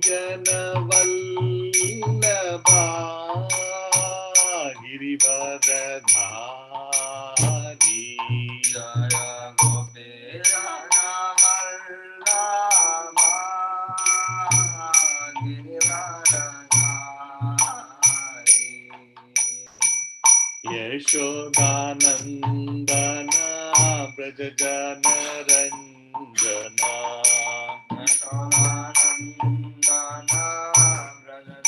Janavallabha Girivaradhari Jaya Gopirana Vallabha Girivaradhari Yashodanandana Brajajana Ranjana Yashodanandana Brajajana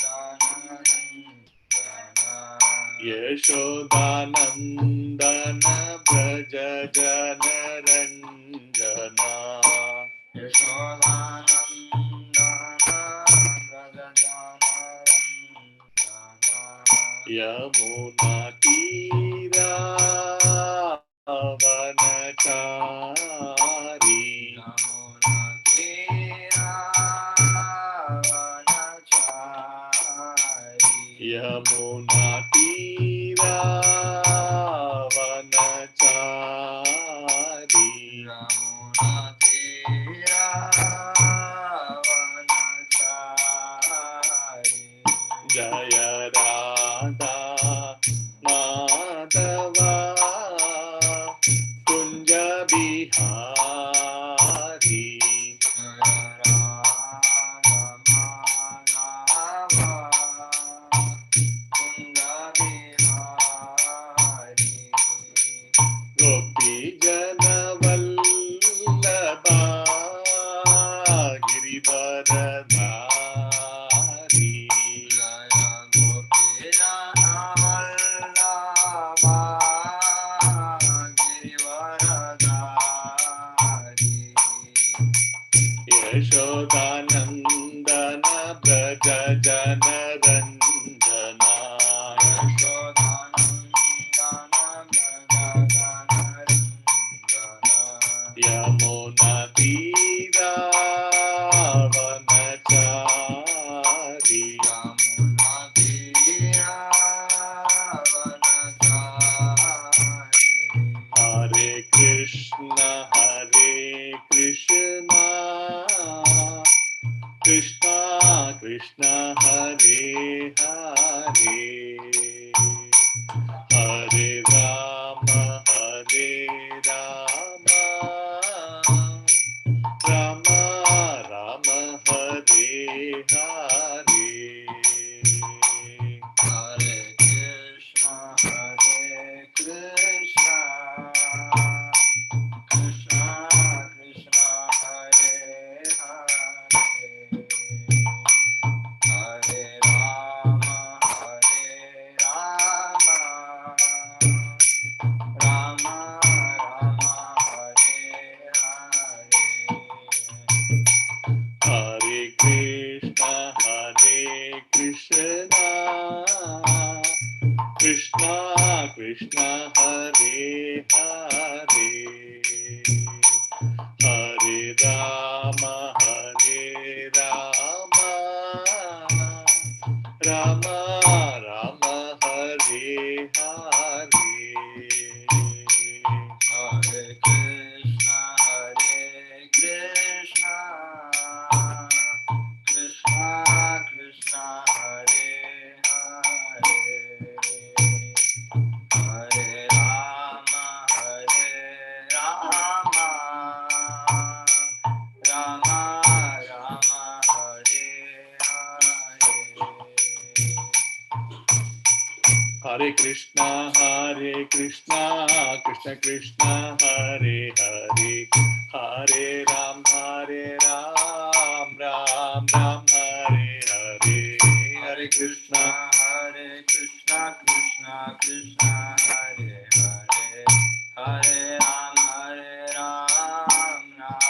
Ranjana Yashodanandana Brajajana Ranjana Yamuna Tira Vanachari Yamuna Tira Vanachari Yamuna Tira Vanachari Yamuna Tira Vanachari Jaya Radha Madhava Kunja Bihari Jaya Radha Madhava Kunja Bihari Gopi Jana Vallabha Girivaradhari Jaya Gopirana Vallabha Girivaradhari Yashodanandana Brajajana Ranjana Yashodanandana Brajajana Ranjana Yamuna Tira Vanachari Yamuna Tira Vanachari Hare Krishna Krishna Krishna Hare Hare Hare Rama Rama Rama Hare Hare Hare Krishna Krishna Krishna Hare Hare Hare Rama Rama Rama Hare Hare Hare Krishna Krishna Krishna Hare Hare Hare Rama Rama Rama Hare Hare Hare Krishna Krishna Krishna Hare Hare Hare Rama Rama Rama Hare Hare Hare Krishna Krishna Krishna Hare Hare Hare Ram Ram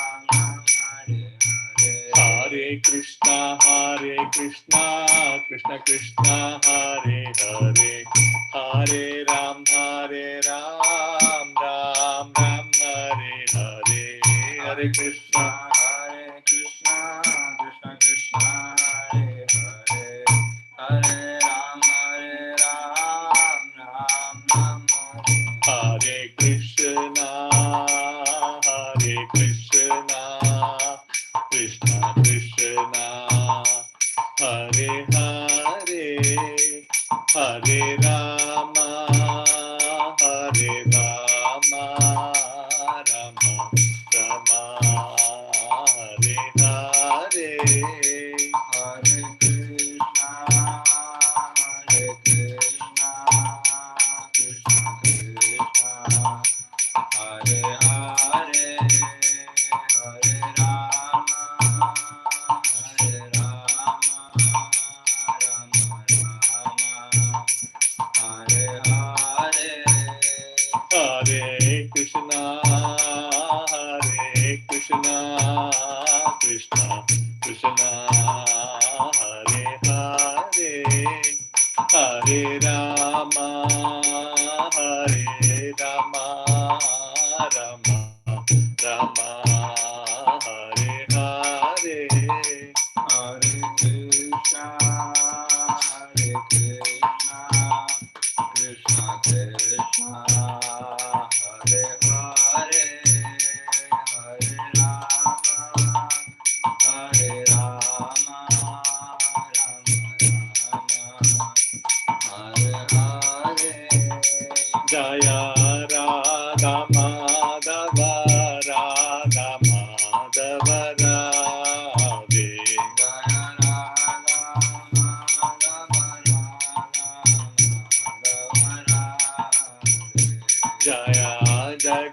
Hare Hare Hare Krishna Krishna Krishna Hare Hare Hare Ram Ram Hare Hare Hare Krishna Krishna Krishna Hare Hare Hare Ram Ram Hare Hare Hare Krishna Krishna Krishna Hare Hare Hare Ram Ram Hare Krishna Krishna Krishna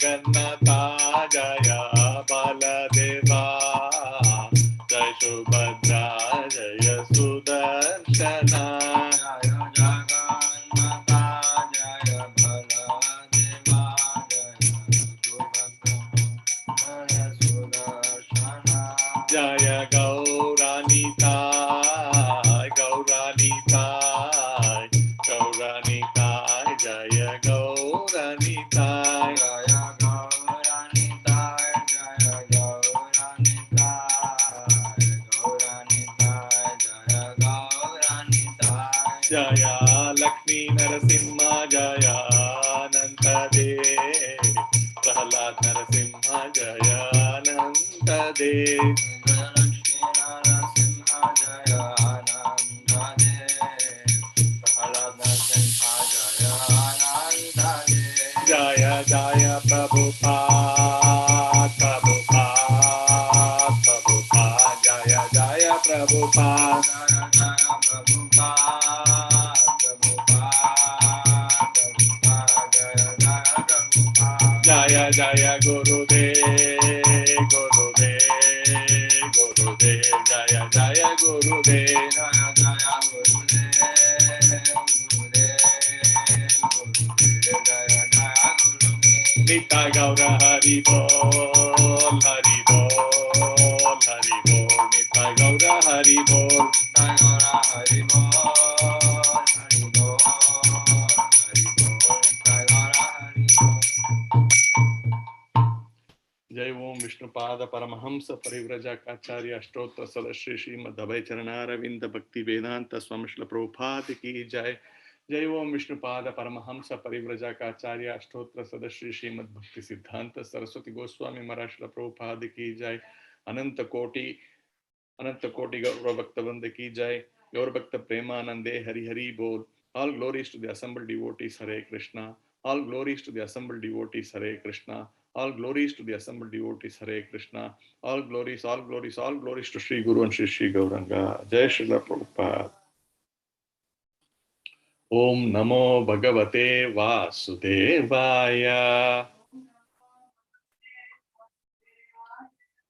Jagannatha जय बलदेवा जय सुभद्रा जय सुदर्शना जय जगन्नाथा जय बलदेवा जय सुभद्रा जय सुदर्शना जय गौरानिताय गौरानिताय गौरानिताय जय गौरानिताय जय गौरानिताय जय गौरानिताय गौरानिताय जय गौरानिताय जय लक्ष्मी नरसिंह जय अनंत देव प्रहलाद नरसिंह जय अनंत देव लक्ष्मी नरसिंह जय अनंत देव प्रहलाद नरसिंह जय अनंत देव जय जय प्रभुपाद प्रभुपाद प्रभुपाद जय जय प्रभुपाद जय जय प्रभुपाद प्रभुपाद प्रभुपाद जय जय प्रभुपाद जय जय गुरुदेव गुरुदेव गुरुदेव जय जय गुरुदेव जय जय गुरुदेव गुरुदेव गुरुदेव जय जय गुरुदेव नित्य गौर हरि बोल हरि बोल हरि बोल नित्य गौर हरि बोल नित्य गौर हरि बोल हरि बोल हरि बोल नित्य गौर हरि बोल जय ओम विष्णुपाद परमहंस परिव्रजकाचार्य अष्टोत्तर सदस्य श्रीमद् अभय चरणारविंद भक्ति वेदांत स्वामी श्रील प्रभुपाद की जय जय ओम विष्णुपाद परमहंस परिव्रजकाचार्य अष्टोत्तर सदस्य श्रीमद् भक्ति सिद्धांत सरस्वती गोस्वामी महाराज श्रील प्रभुपाद की जय अनंत कोटि गौर भक्त वृंद की जय गौर भक्त प्रेमानंदे हरि हरि बोल all glories to the assembled devotees Hare Krishna all glories to the assembled devotees Hare Krishna all glories to the assembled devotees Hare Krishna all glories to Sri Guru and Sri Gauranga Jai Srila Prabhupada Om Namo Bhagavate Vasudevaya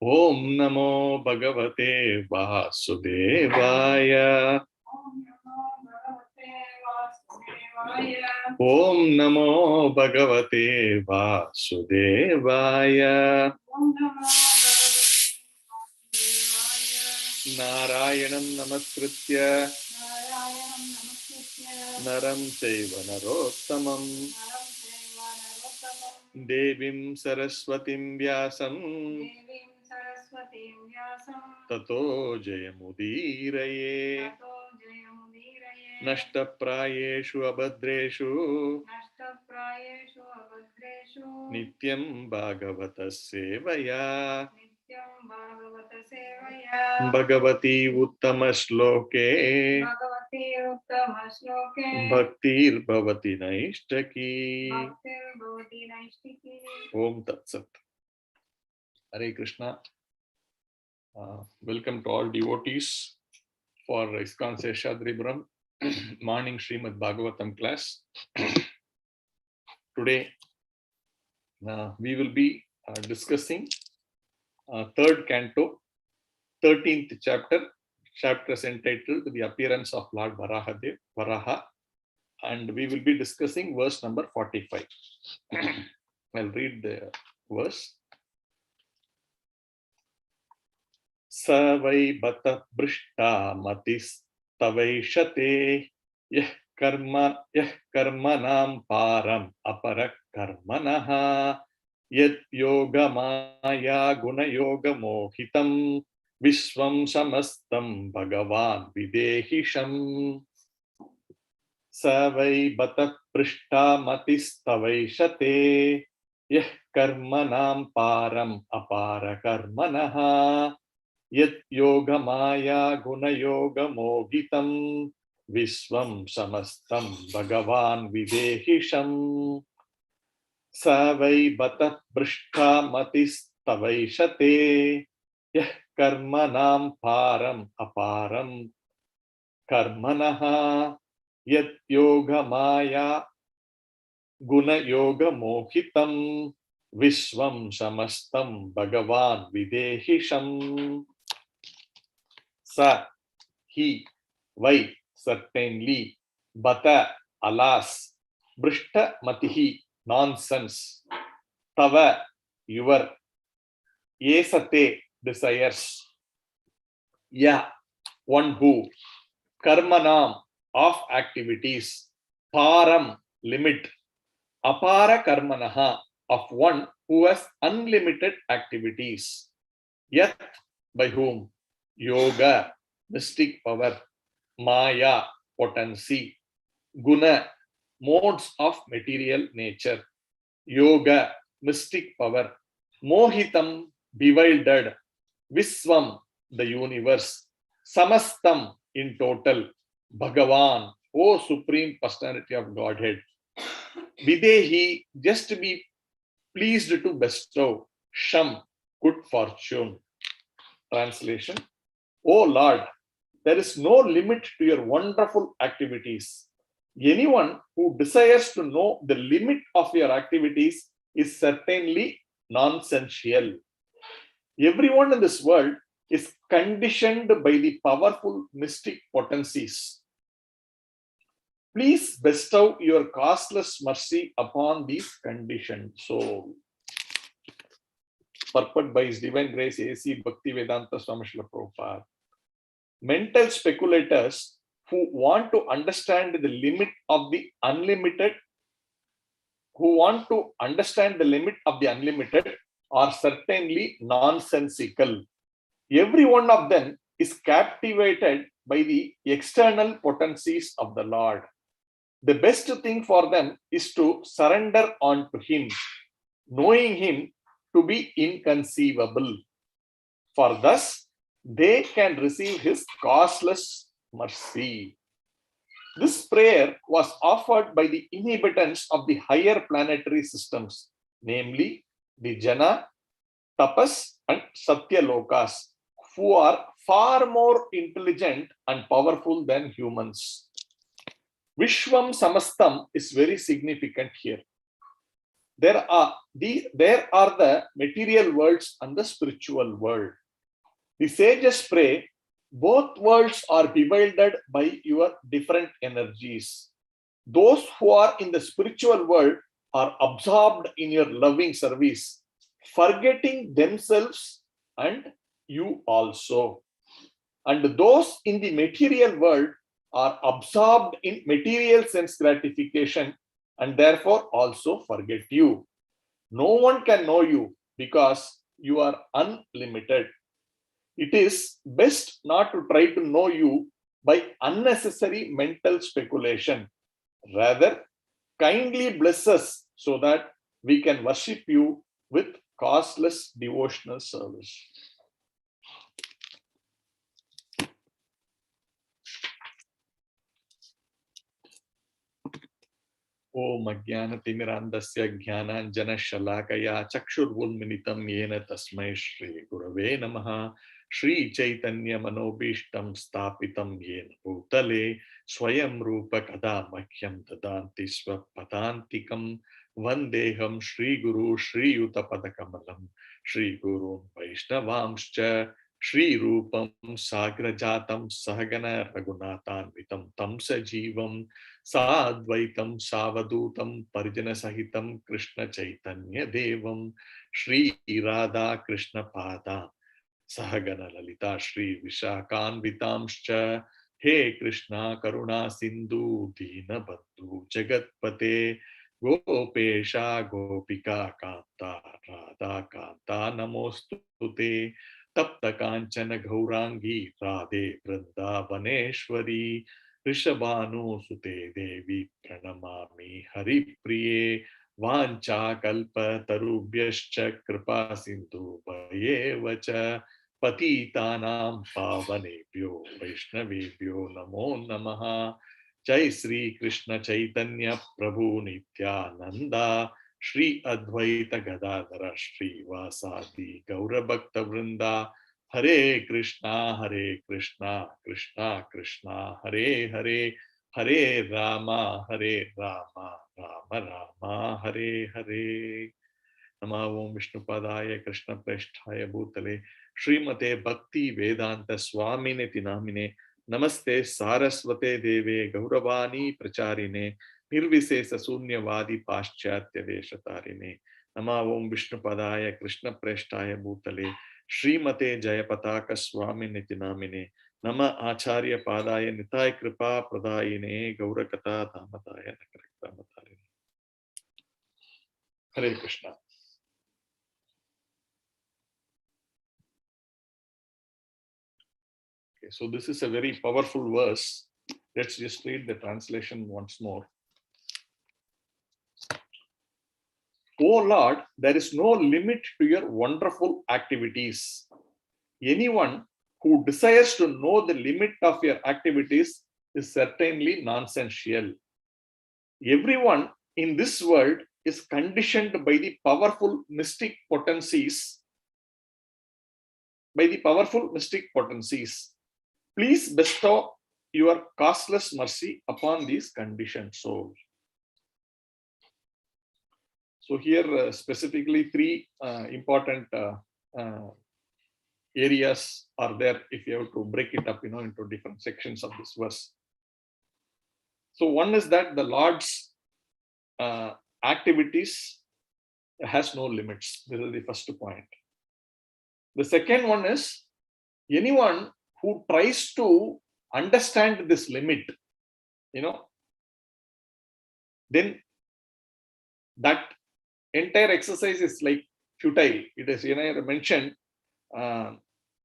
Om Namo Bhagavate Vasudevaya Om Namo Bhagavate Vasudevaya Narayanam Namaskritya Naram Chaiva Narottamam Devim Saraswatim Vyasam Tato Jayamudiraye Nashtaprayeshu Abhadreshu Nityam Bhagavata Sevaya Bhagavati Uttamaśloke Bhaktir Bhavati Naishtaki Om Tat Sat Hare Krishna welcome to all devotees for ISKCON Seshadripuram morning Srimad Bhagavatam class. Today we will be discussing third canto, 13th chapter. Chapter is entitled The Appearance of Lord Varaha, and we will be discussing verse number 45. I'll read the verse. Savai bata brishta matis tavaishate yah karmanam param aparak karmanaha yat yoga maya guna yoga mohitam Vishwam samastam bhagavan videhisham Savai bata prishta matis tavaishate yah karmanam param apara karmanaha Yat yoga maya guna yoga mohitam Vishwam samastam bhagavan videhisham Savai bata prishta matis tavaishate Yah karmanam param aparam karmanaha Yat yoga maya guna yoga mohitam Vishwam samastam Bhagavan Videhisham. Sa, he, why, certainly, bata, alas, brishta matihi, nonsense, tava, your, esate, desires, ya, one who, karmanam, of activities, param, limit, apara karmanaha, of one who has unlimited activities, yat, by whom, yoga, mystic power, maya, potency, guna, modes of material nature, yoga, mystic power, mohitam, bewildered, viswam, the universe, samastam, in total, Bhagavan, O Supreme Personality of Godhead, videhi, just to be pleased to bestow, sham, good fortune. Translation: O Lord, there is no limit to your wonderful activities. Anyone who desires to know the limit of your activities is certainly nonsensical. Everyone in this world is conditioned by the powerful mystic potencies. Please bestow your costless mercy upon these conditioned souls. Purport by His Divine Grace A.C. Bhaktivedanta Swami Srila Prabhupada. Mental speculators who want to understand the limit of the unlimited, are certainly nonsensical. Every one of them is captivated by the external potencies of the Lord. The best thing for them is to surrender unto Him, knowing Him to be inconceivable. For thus, they can receive His costless mercy. This prayer was offered by the inhabitants of the higher planetary systems, namely the Jana, Tapas, and Satya Lokas, who are far more intelligent and powerful than humans. Vishwam Samastam is very significant here. There are the material worlds and the spiritual world. The sages pray, both worlds are bewildered by your different energies. Those who are in the spiritual world are absorbed in your loving service, forgetting themselves and you also. And those in the material world are absorbed in material sense gratification and therefore also forget you. No one can know you because you are unlimited. It is best not to try to know you by unnecessary mental speculation. Rather, kindly bless us so that we can worship you with costless devotional service. Om Ajnanatimirandasya Jnananjanashalakaya Chakshurvulminitam Yena Tasmai Shri Gurave Namaha. Shri Chaitanya Manobishtam Stapitam Yena Bhutale Swayam Rupa Kada Mahyam Dadanti Swapadantikam Vandeham Shri Guru Shri Yutapadakamalam Shri Guru Vaishnavamscha Shri Rupam Sagrajatam Sahagana Raghunathanvitam Tamsa Jivam Sadvaitam Savadutam Parijana Sahitam Krishna Chaitanya Devam Shri Radha Krishna Pada Sahagana Lalita Shri Vishakhanvitamscha. He Krishna Karuna Sindhu Dina Bandhu Jagatpate Gopesha Gopika Kanta Radha Kanta Namostute Tapta Kanchana Gaurangi Radhe Vrindavaneshwari Rishabhanu Sute Devi Pranamami Hari Priye Vancha Kalpa Tarubhyascha Kripa Sindhu Bhayevacha Patitanam Pavanebhyo Vaishnavebhyo Namo Namaha. Jai Sri Krishna Chaitanya Prabhu Nityananda Shri Advaita Gadadhara Shri Vasadi Gaura Bhakta Vrinda. Hare Krishna, Krishna Krishna, Hare Hare, Hare Rama, Rama Rama, Hare Hare. Nama Om Vishnupadaya Krishna Presthaya Bhutale Srimate Bhakti Vedanta Swamine Tinamine Namaste Saraswate Deve Gauravani Pracharine Nirvisesa Sunyavadi Paschatya Deshatarine Nama Om Vishnupadaya Krishna Presthaya Bhutale Srimate Jayapataka Swamine Tinamine Nama Acharya Padaya Nitai Kripa Pradayine Gaurakata Dhamataya Nakarikta Hare Krishna. Okay, so this is a very powerful verse. Let's just read the translation once more. O Lord, there is no limit to your wonderful activities. Anyone who desires to know the limit of your activities is certainly nonsensical. Everyone in this world is conditioned by the powerful mystic potencies. Please bestow your costless mercy upon these conditioned souls. So here specifically three important areas are there if you have to break it up, into different sections of this verse. So one is that the Lord's activities has no limits. This is the first point. The second one is anyone who tries to understand this limit, then that entire exercise is like futile. It is, mentioned,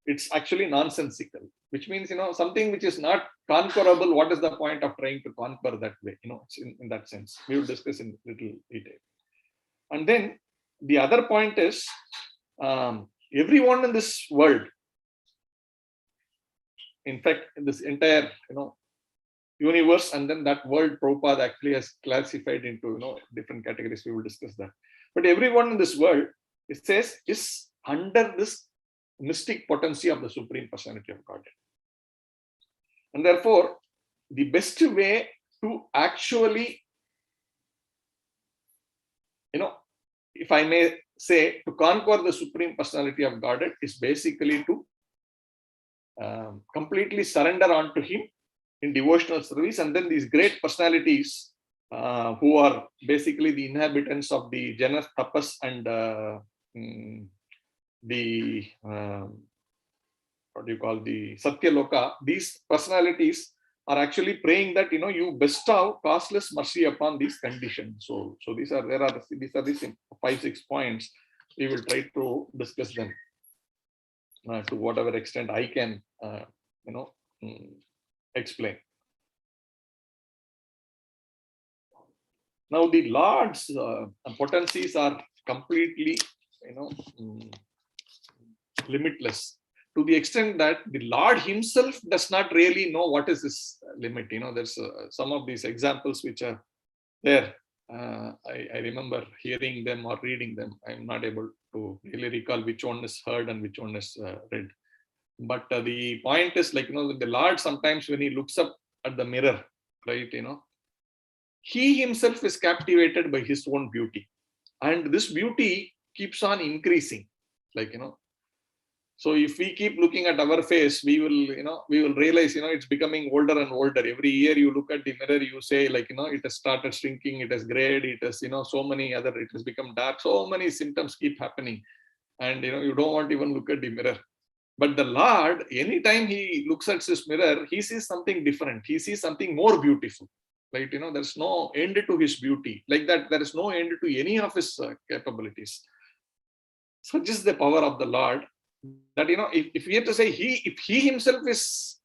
it's actually nonsensical, which means, something which is not conquerable. What is the point of trying to conquer that way? It's in that sense. We will discuss in little detail. And then the other point is everyone in this world, in fact, in this entire, universe, and then that world Prabhupada actually has classified into, different categories. We will discuss that. But everyone in this world, it says, is under this mystic potency of the Supreme Personality of Godhead. And therefore, the best way to actually, if I may say, to conquer the Supreme Personality of Godhead is basically to completely surrender onto Him in devotional service. And then these great personalities who are basically the inhabitants of the Jana, Tapas, and the the Satya Loka, these personalities are actually praying that you bestow costless mercy upon these conditions. So these are these 5-6 points. We will try to discuss them to whatever extent I can explain. Now the Lord's potencies are completely limitless, to the extent that the Lord Himself does not really know what is this limit. There's some of these examples which are there. I remember hearing them or reading them. I'm not able to really recall which one is heard and which one is read. But the point is, the Lord, sometimes when He looks up at the mirror, right, He Himself is captivated by His own beauty. And this beauty keeps on increasing. So if we keep looking at our face, we will realize, it's becoming older and older. Every year you look at the mirror, you say, it has started shrinking, it has grayed, it has, so many other, it has become dark. So many symptoms keep happening. And, you don't want to even look at the mirror. But the Lord, anytime He looks at His mirror, He sees something different. He sees something more beautiful. Right? There's no end to His beauty. Like that, there is no end to any of His capabilities. So just the power of the Lord, that, if we have to say, if He Himself is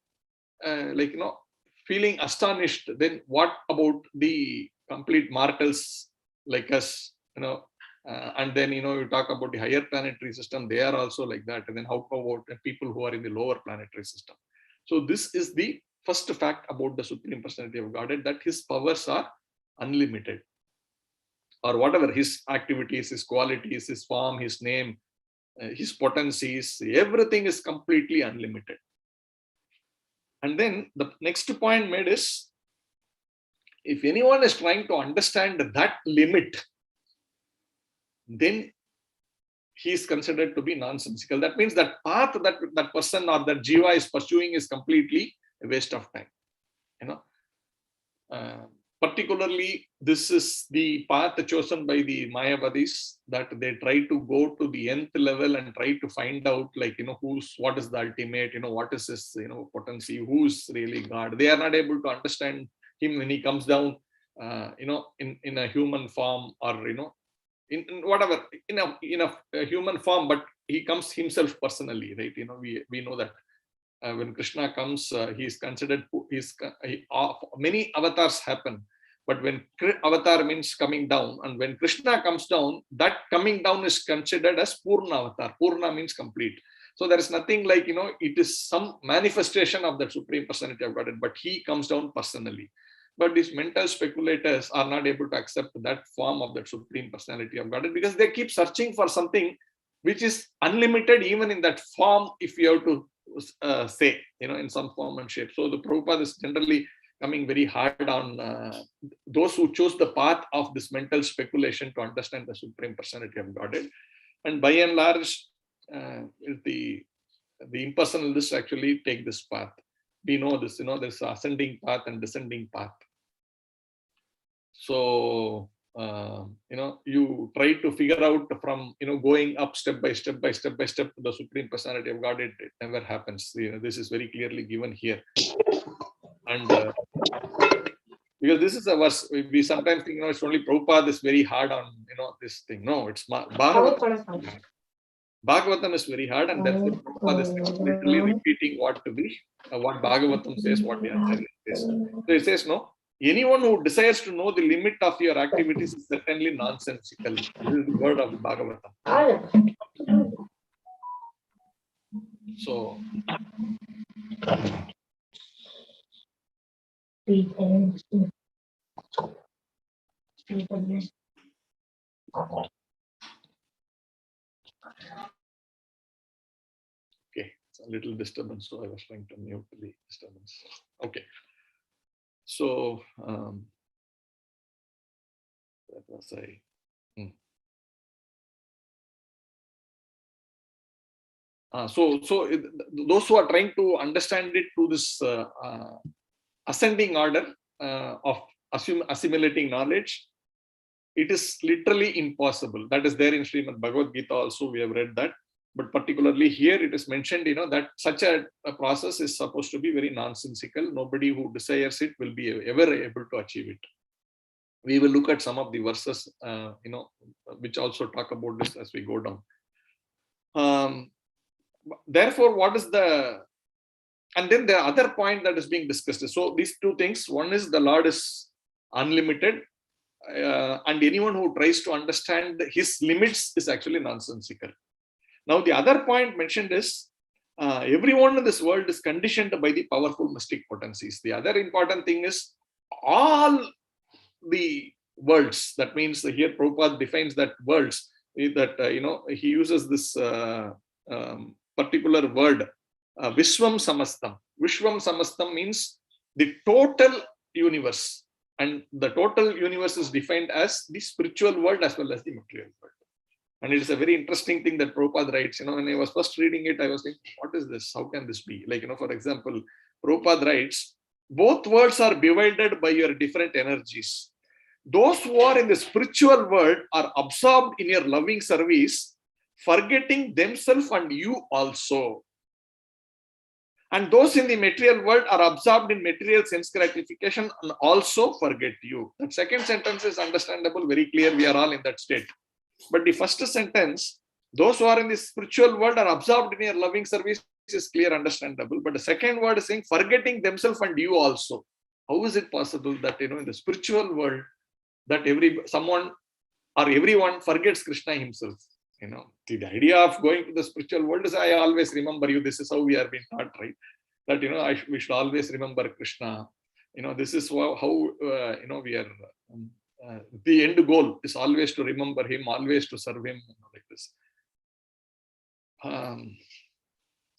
feeling astonished, then what about the complete mortals like us, and then, you talk about the higher planetary system, they are also like that. And then how about the people who are in the lower planetary system? So this is the first fact about the Supreme Personality of Godhead, that His powers are unlimited, or whatever His activities, His qualities, His form, His name, His potencies, everything is completely unlimited. And then the next point made is, if anyone is trying to understand that limit, then he is considered to be nonsensical. That means that path that person or that jiva is pursuing is completely a waste of time. Particularly, this is the path chosen by the Mayavadis, that they try to go to the nth level and try to find out, like, what is the ultimate, what is his, potency, who's really God. They are not able to understand him when he comes down, in a human form, or, in whatever, in a human form, but he comes himself personally, right? We know that. When Krishna comes, he is considered, many avatars happen. But when avatar means coming down, and when Krishna comes down, that coming down is considered as Purna avatar. Purna means complete. So there is nothing like, it is some manifestation of the Supreme Personality of Godhead, but he comes down personally. But these mental speculators are not able to accept that form of the Supreme Personality of Godhead, because they keep searching for something which is unlimited, even in that form, if you have to say, in some form and shape. So the Prabhupada is generally coming very hard on those who chose the path of this mental speculation to understand the Supreme Personality of Godhead. And by and large, the impersonalists actually take this path. We know this, there's ascending path and descending path. So, you try to figure out from, going up step by step to the Supreme Personality of God, it never happens. This is very clearly given here. And because this is a verse, we sometimes think, it's only Prabhupada is very hard on, this thing. No, it's Bhagavatam. Bhagavatam is very hard, and therefore Prabhupada is literally repeating what Bhagavatam says, what the Acharya says. So it says, no, anyone who desires to know the limit of your activities is certainly nonsensical. This is the word of Bhagavatam. So, okay, it's a little disturbance, so I was trying to mute the disturbance. Okay. So, that was so those who are trying to understand it to this ascending order of assimilating knowledge, it is literally impossible. That is there in Srimad Bhagavad Gita also, we have read that. But particularly here it is mentioned, that such a process is supposed to be very nonsensical. Nobody who desires it will be ever able to achieve it. We will look at some of the verses, which also talk about this as we go down. Therefore, what is and then the other point that is being discussed. So these two things, one is the Lord is unlimited, and anyone who tries to understand his limits is actually nonsensical. Now, the other point mentioned is everyone in this world is conditioned by the powerful mystic potencies. The other important thing is all the worlds. That means here Prabhupada defines that worlds, that he uses this particular word, Vishwam Samastam. Vishwam Samastam means the total universe, and the total universe is defined as the spiritual world as well as the material world. And it is a very interesting thing that Prabhupada writes. When I was first reading it, I was thinking, what is this? How can this be? Like, for example, Prabhupada writes, both worlds are divided by your different energies. Those who are in the spiritual world are absorbed in your loving service, forgetting themselves and you also. And those in the material world are absorbed in material sense gratification and also forget you. The second sentence is understandable, very clear. We are all in that state. But the first sentence, those who are in the spiritual world are absorbed in your loving service, is clear, understandable. But the second word is saying, forgetting themselves and you also. How is it possible that, in the spiritual world, that someone or everyone forgets Krishna himself? The idea of going to the spiritual world is, I always remember you. This is how we are being taught, right? That, we should always remember Krishna. This is how we are. The end goal is always to remember him, always to serve him, like this.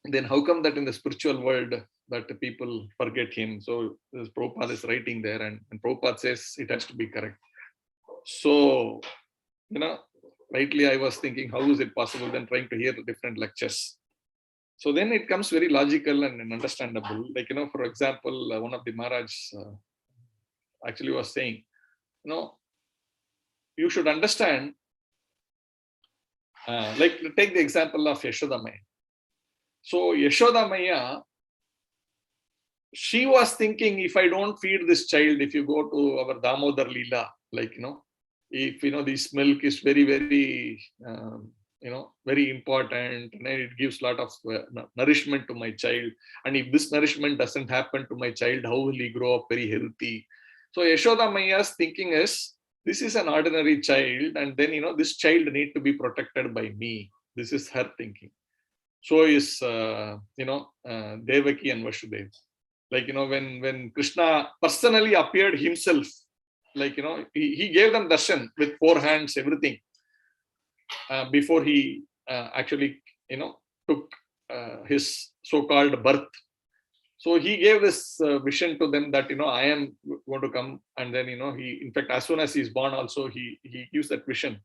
Then how come that in the spiritual world that people forget him? So this Prabhupada is writing there, and Prabhupada says it has to be correct. So, when rightly I was thinking, how is it possible? Then trying to hear the different lectures. So then it comes very logical and understandable. Like, for example, one of the Maharaj actually was saying, you should understand, like take the example of Yashoda Maya. So Yashoda Maya, she was thinking, if I don't feed this child, if you go to our Damodar Leela, like, if, this milk is very, very, very important, and it gives a lot of nourishment to my child. And if this nourishment doesn't happen to my child, how will he grow up very healthy? So Yashoda Maya's thinking is, this is an ordinary child, and then, this child need to be protected by me. This is her thinking. So is, Devaki and Vasudeva. Like, when Krishna personally appeared himself, like, he gave them darshan with 4 hands, everything, before he actually, took his so-called birth. So he gave this vision to them that, I am going to come. And then, he, in fact, as soon as he's born also, he gives that vision.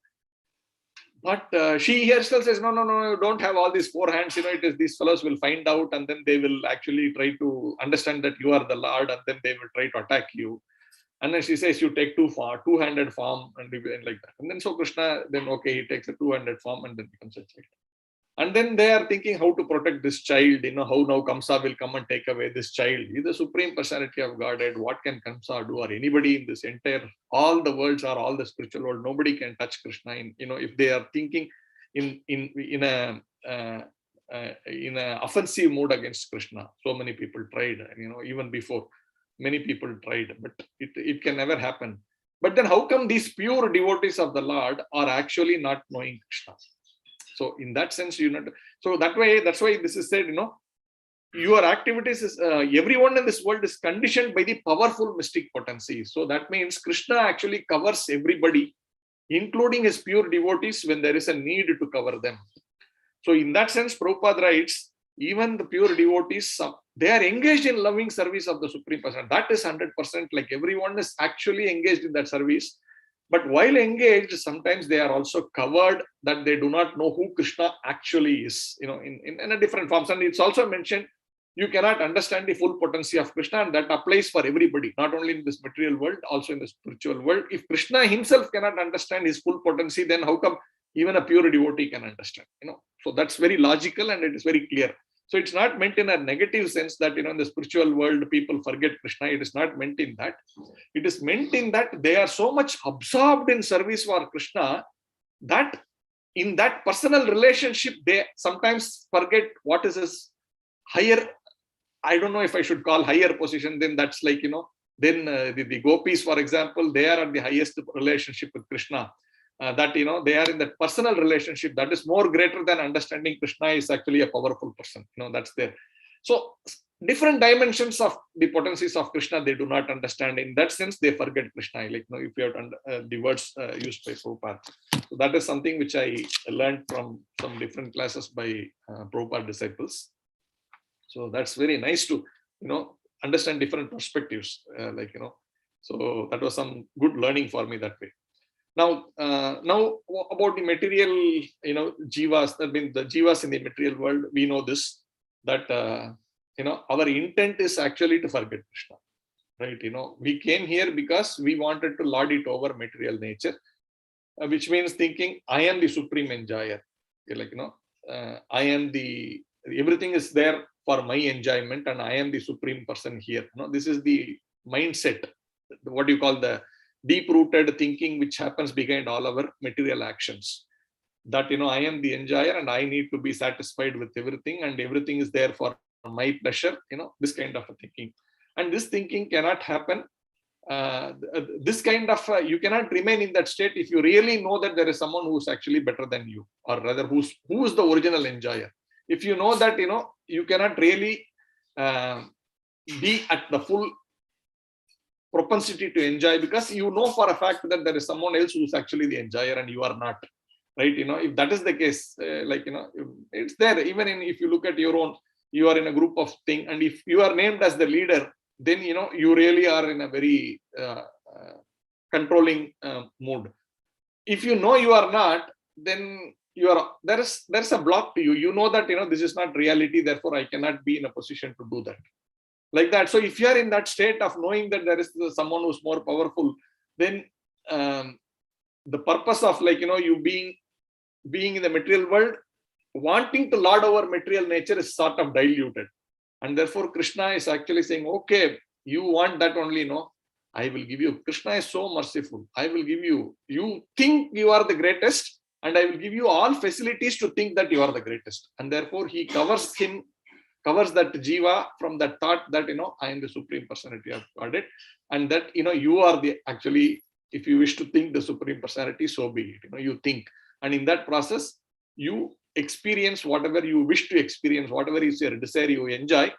But she herself says, no, don't have all these 4 hands. It is, these fellows will find out, and then they will actually try to understand that you are the Lord, and then they will try to attack you. And then she says, you take 2-handed form, and like that. And then so Krishna, then okay, he takes a 2-handed form and then becomes a child. And then they are thinking how to protect this child, how now Kamsa will come and take away this child. He's the Supreme Personality of Godhead. What can Kamsa do, or anybody in this entire, all the worlds or all the spiritual world, nobody can touch Krishna. If they are thinking in a offensive mode against Krishna. So many people tried, even before, many people tried, but it can never happen. But then how come these pure devotees of the Lord are actually not knowing Krishna? So in that sense, so that's why this is said, your activities is, everyone in this world is conditioned by the powerful mystic potency. So that means Krishna actually covers everybody, including his pure devotees, when there is a need to cover them. So in that sense, Prabhupada writes, even the pure devotees, they are engaged in loving service of the Supreme Person. That is 100%, like everyone is actually engaged in that service. But while engaged, sometimes they are also covered that they do not know who Krishna actually is, in a different forms. And it's also mentioned, you cannot understand the full potency of Krishna, and that applies for everybody, not only in this material world, also in the spiritual world. If Krishna himself cannot understand his full potency, then how come even a pure devotee can understand? So that's very logical and it is very clear. So it's not meant in a negative sense that, in the spiritual world, people forget Krishna. It is not meant in that. It is meant in that they are so much absorbed in service for Krishna that in that personal relationship, they sometimes forget what is his higher, I don't know if I should call higher position. Then that's like, then the gopis, for example, they are at the highest relationship with Krishna. That they are in that personal relationship that is more greater than understanding Krishna is actually a powerful person. That's there. So different dimensions of the potencies of Krishna they do not understand. In that sense, they forget Krishna. Like if you have the words used by Prabhupada. So that is something which I learned from some different classes by Prabhupada disciples. So that's very nice to understand different perspectives. So that was some good learning for me that way. Now about the material, jivas, that means the jivas in the material world, we know this, that, our intent is actually to forget Krishna, right? We came here because we wanted to lord it over material nature, which means thinking, I am the supreme enjoyer. I am everything is there for my enjoyment and I am the supreme person here. This is the mindset, what you call the deep-rooted thinking which happens behind all our material actions, that I am the enjoyer and I need to be satisfied with everything and everything is there for my pleasure, this kind of a thinking. And this thinking cannot happen, this kind of you cannot remain in that state if you really know that there is someone who is actually better than you, or rather who is the original enjoyer. If you know that you cannot really be at the full propensity to enjoy, because you know for a fact that there is someone else who is actually the enjoyer and you are not, right? If that is the case, it's there. Even if you look at your own, you are in a group of thing, and if you are named as the leader, then you really are in a very controlling mood. If you know you are not, then there's a block to you. You know that this is not reality, therefore I cannot be in a position to do that. Like that. So if you are in that state of knowing that there is someone who's more powerful, then the purpose of you being in the material world, wanting to lord over material nature is sort of diluted. And therefore Krishna is actually saying, okay, you want that only, no, I will give you. Krishna is so merciful. I will give you. You think you are the greatest, and I will give you all facilities to think that you are the greatest. And therefore he covers that jiva from that thought that I am the Supreme Personality of Godhead, and that you are the actually, if you wish to think the Supreme Personality, so be it. You think, and in that process you experience whatever you wish to experience, whatever is your desire, you enjoy.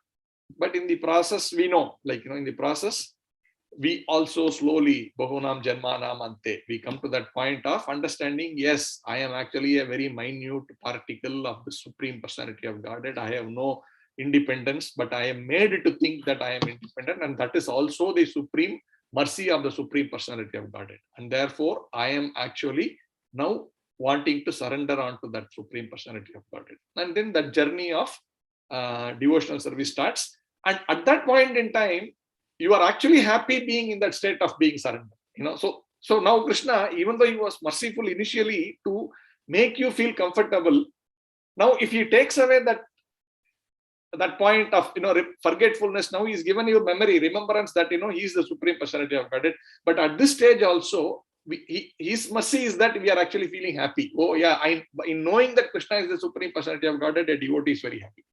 But in the process, we know, in the process, we also slowly, Bahunam Janmanam Ante, we come to that point of understanding, yes, I am actually a very minute particle of the Supreme Personality of Godhead. I have no independence, but I am made to think that I am independent, and that is also the supreme mercy of the Supreme Personality of Godhead. And therefore, I am actually now wanting to surrender onto that Supreme Personality of Godhead. And then that journey of devotional service starts. And at that point in time, you are actually happy being in that state of being surrendered. So now Krishna, even though he was merciful initially to make you feel comfortable, now if he takes away that point of forgetfulness, now he's given you memory, remembrance that he is the Supreme Personality of Godhead. But at this stage also, his mercy is that we are actually feeling happy. Oh yeah, in knowing that Krishna is the Supreme Personality of Godhead, a devotee is very happy.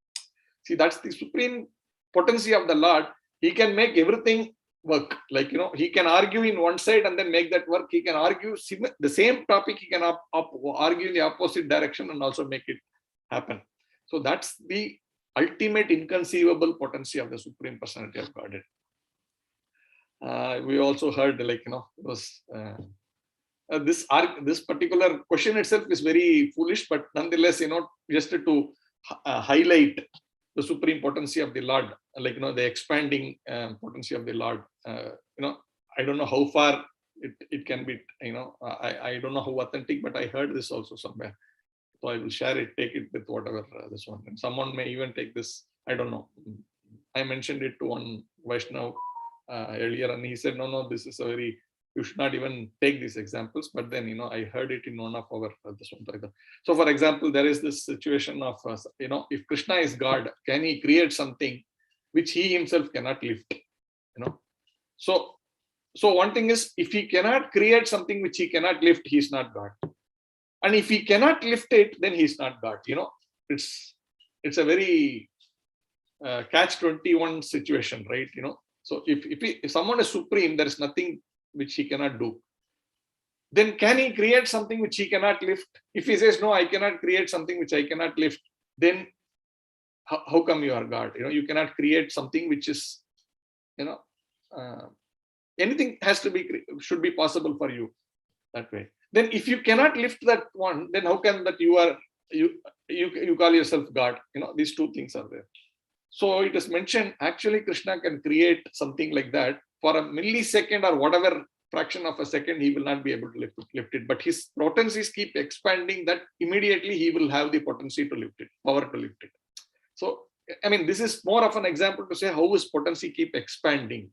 See, that's the supreme potency of the Lord. He can make everything work. He can argue in one side and then make that work. He can argue the same topic. He can argue in the opposite direction and also make it happen. So that's the ultimate inconceivable potency of the Supreme Personality of Godhead. We also heard this particular question itself is very foolish, but nonetheless, just to highlight the supreme potency of the Lord, the expanding potency of the Lord. I don't know how far it can be, I don't know how authentic, but I heard this also somewhere. So I will share it, take it with whatever this one. And someone may even take this, I don't know. I mentioned it to one Vaishnav earlier, and he said, no, this is you should not even take these examples. But then, I heard it in one of our this one. So, for example, there is this situation of, if Krishna is God, can he create something which he himself cannot lift? So one thing is, if he cannot create something which he cannot lift, he is not God. And if he cannot lift it, then he is not God. It's a very catch-21 situation, right? So if someone is supreme, there is nothing which he cannot do. Then can he create something which he cannot lift? If he says, no, I cannot create something which I cannot lift, then how come you are God? You cannot create something which is, anything should be possible for you that way. Then if you cannot lift that one, then how can that you call yourself God? These two things are there. So it is mentioned, actually Krishna can create something like that. For a millisecond or whatever fraction of a second, he will not be able to lift it. But his potencies keep expanding, that immediately he will have the potency to lift it, power to lift it. So, this is more of an example to say how his potency keep expanding.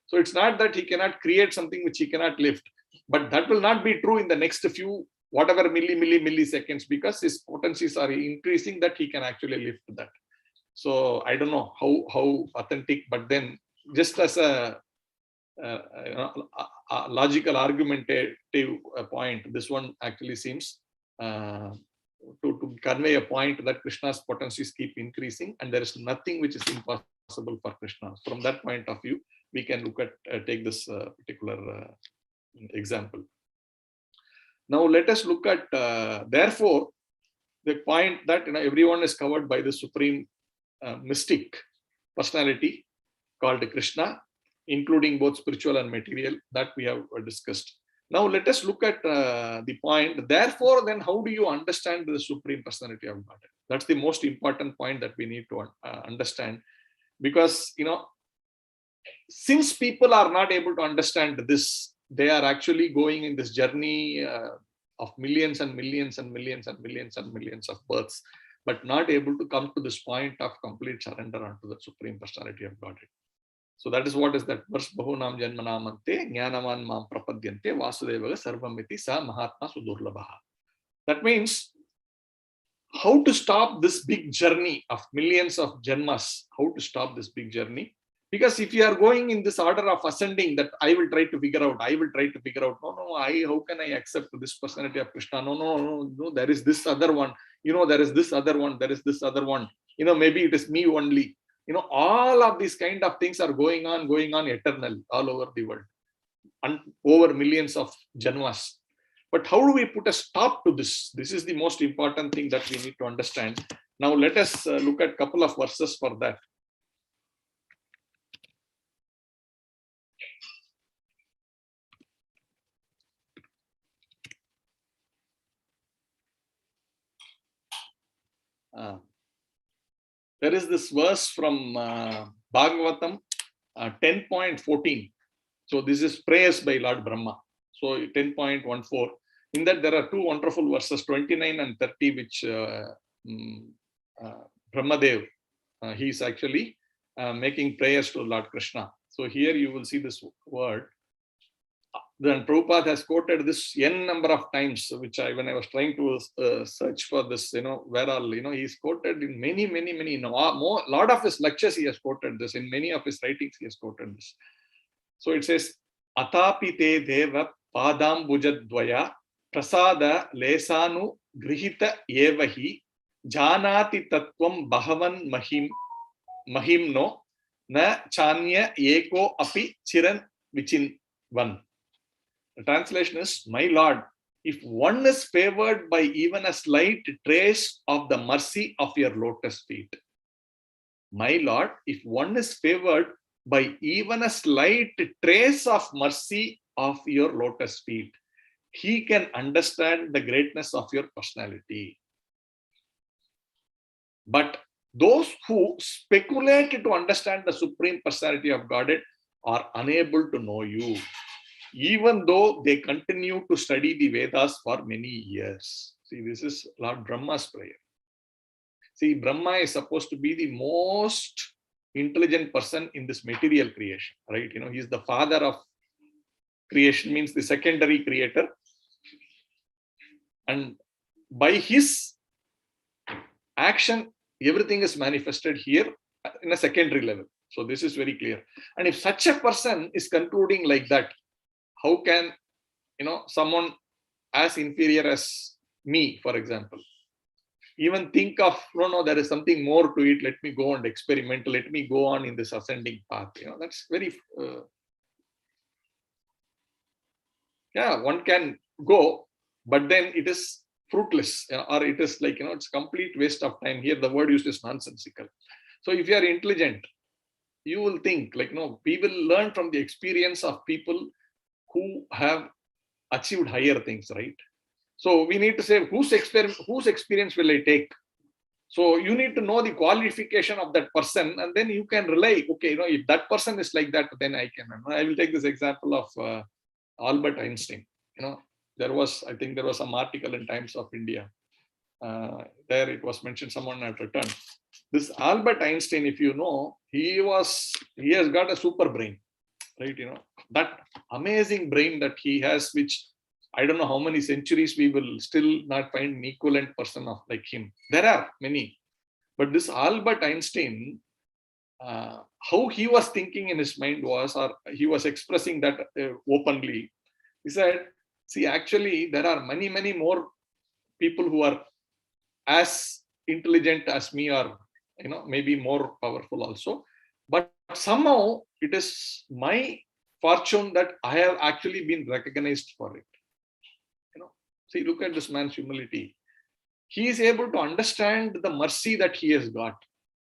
So it's not that he cannot create something which he cannot lift, but that will not be true in the next few, whatever milliseconds, because his potencies are increasing that he can actually lift that. So I don't know how authentic, but then just as a logical argumentative point, this one actually seems to convey a point that Krishna's potencies keep increasing, and there is nothing which is impossible for Krishna. From that point of view, we can look at take this particular example. Now let us look at therefore the point that everyone is covered by the supreme mystic personality called Krishna, including both spiritual and material, that we have discussed. Now let us look at the point. Therefore, then how do you understand the Supreme Personality of Godhead? That's the most important point that we need to understand, because since people are not able to understand this, they are actually going in this journey of millions and millions and millions and millions and millions of births, but not able to come to this point of complete surrender unto the Supreme Personality of Godhead. So that is what is that verse, Bahunam Janmanamante, Jnanavan Mam Prapadyante, Vasudevaga Sarvamiti Sa Mahatma Sudurlabhaha. That means how to stop this big journey of millions of janmas, how to stop this big journey. Because if you are going in this order of ascending, that I will try to figure out, how can I accept this personality of Krishna? No, there is this other one, there is this other one, there is this other one, maybe it is me only. All of these kind of things are going on eternal all over the world, and over millions of janmas. But how do we put a stop to this? This is the most important thing that we need to understand. Now let us look at a couple of verses for that. There is this verse from Bhagavatam 10.14. So this is prayers by Lord Brahma. So 10.14. In that there are two wonderful verses, 29 and 30, which Brahmadev, he is actually making prayers to Lord Krishna. So here you will see this word. Then Prabhupada has quoted this n number of times, which when I was trying to search for this, where all, he's quoted in many, lot of his lectures he has quoted this, in many of his writings he has quoted this. So it says, Atapite deva padam bujadvaya prasada lesanu grihita evahi janati tattvam bhavan mahimno na chanya eko api chiran vichinvan. The translation is, my Lord, if one is favored by even a slight trace of the mercy of your lotus feet. My Lord, if one is favored by even a slight trace of mercy of your lotus feet, he can understand the greatness of your personality. But those who speculate to understand the Supreme Personality of Godhead are unable to know you, even though they continue to study the Vedas for many years. See, this is Lord Brahma's prayer. See, Brahma is supposed to be the most intelligent person in this material creation, right? He is the father of creation, means the secondary creator. And by his action, everything is manifested here in a secondary level. So this is very clear. And if such a person is concluding like that, how can, someone as inferior as me, for example, even think of, no, there is something more to it. Let me go and experiment. Let me go on in this ascending path. That's very, one can go, but then it is fruitless, or it is like, it's complete waste of time. Here, the word used is nonsensical. So if you are intelligent, you will think like, no, we will learn from the experience of people who have achieved higher things, right? So we need to say, whose experience will I take? So you need to know the qualification of that person, and then you can rely, okay, if that person is like that, then I can. I will take this example of Albert Einstein. There was some article in Times of India. There it was mentioned, someone had written, this Albert Einstein, if you know, he has got a super brain, right? That amazing brain that he has, which I don't know how many centuries we will still not find an equivalent person like him. There are many, but this Albert Einstein, how he was thinking in his mind was, or he was expressing that openly. He said, see, actually, there are many, many more people who are as intelligent as me, or maybe more powerful also. But somehow it is my fortune that I have actually been recognized for it. See, look at this man's humility. He is able to understand the mercy that he has got.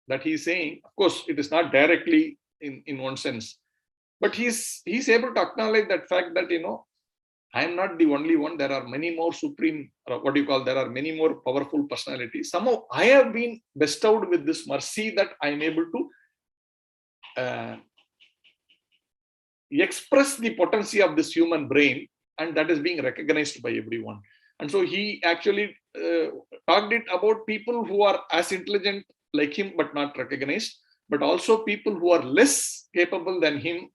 That he is saying, of course, it is not directly in one sense, but he's able to acknowledge that fact that, I am not the only one. There are many more supreme, there are many more powerful personalities. Somehow I have been bestowed with this mercy that I am able to express the potency of this human brain, and that is being recognized by everyone. And so he actually talked it about people who are as intelligent like him but not recognized, but also people who are less capable than him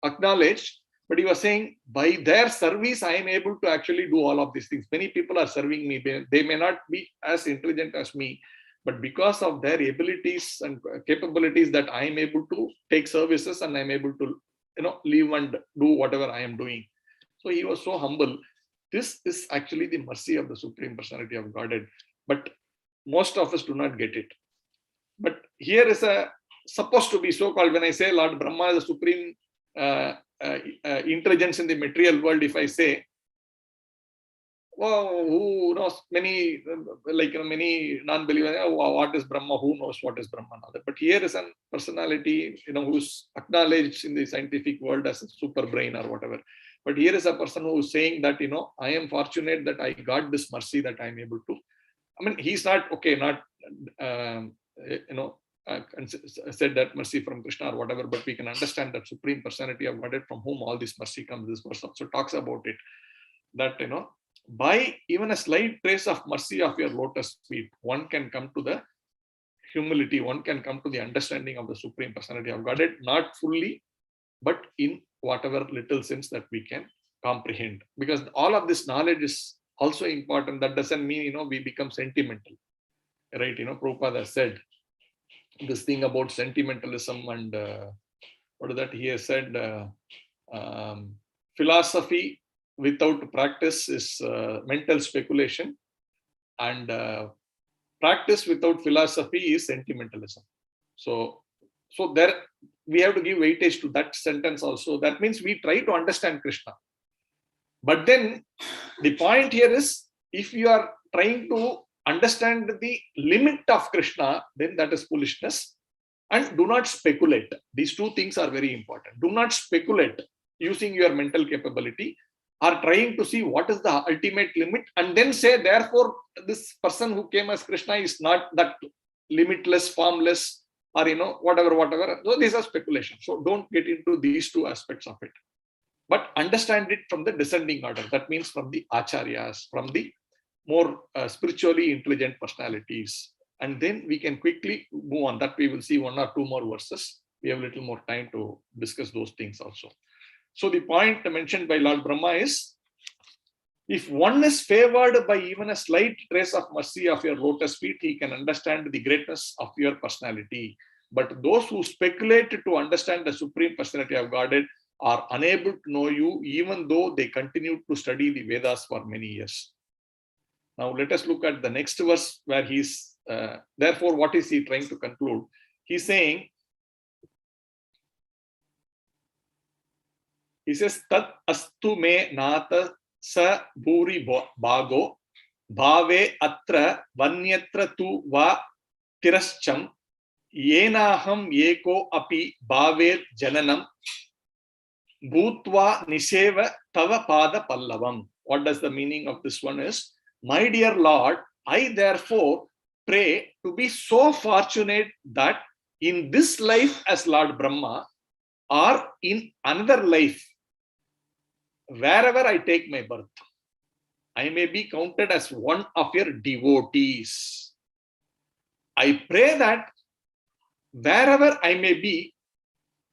acknowledged. But he was saying, by their service, I am able to actually do all of these things. Many people are serving me. They may not be as intelligent as me, but because of their abilities and capabilities, that I am able to take services and I'm able to, live and do whatever I am doing. So he was so humble. This is actually the mercy of the Supreme Personality of Godhead. But most of us do not get it. But here is supposed to be so-called, when I say Lord Brahma is the supreme intelligence in the material world, if I say, well, who knows, many many non-believers, what is Brahma, who knows what is Brahma? But here is a personality, who's acknowledged in the scientific world as a super brain or whatever. But here is a person who is saying that, I am fortunate that I got this mercy that I'm able to. I mean, he's not said that mercy from Krishna or whatever, but we can understand that Supreme Personality of Godhead from whom all this mercy comes. This verse also talks about it, that, by even a slight trace of mercy of your lotus feet, one can come to the humility, one can come to the understanding of the Supreme Personality of Godhead, not fully, but in whatever little sense that we can comprehend. Because all of this knowledge is also important. That doesn't mean, we become sentimental, right? Prabhupada said this thing about sentimentalism and what is that he has said, philosophy without practice is mental speculation, and practice without philosophy is sentimentalism. So there we have to give weightage to that sentence also. That means we try to understand Krishna. But then the point here is, if you are trying to understand the limit of Krishna, then that is foolishness. And do not speculate. These two things are very important. Do not speculate using your mental capability, or trying to see what is the ultimate limit, and then say, therefore, this person who came as Krishna is not that limitless, formless, or whatever. So these are speculations. So don't get into these two aspects of it. But understand it from the descending order. That means from the acharyas, from the more spiritually intelligent personalities. And then we can quickly move on. That we will see one or two more verses. We have a little more time to discuss those things also. So the point mentioned by Lord Brahma is, if one is favored by even a slight trace of mercy of your lotus feet, he can understand the greatness of your personality. But those who speculate to understand the Supreme Personality of Godhead are unable to know you, even though they continue to study the Vedas for many years. Now let us look at the next verse, where he's, therefore, what is he trying to conclude? He's saying, he says, Tat astu me nata sa bhuri bhago bhave atra vanyatra tu va tirascham yenaham eko api bhaver jananam bhutva niseva tava pada pallavam. What does the meaning of this one is? My dear Lord, I therefore pray to be so fortunate that in this life as Lord Brahma, or in another life, wherever I take my birth, I may be counted as one of your devotees. I pray that wherever I may be,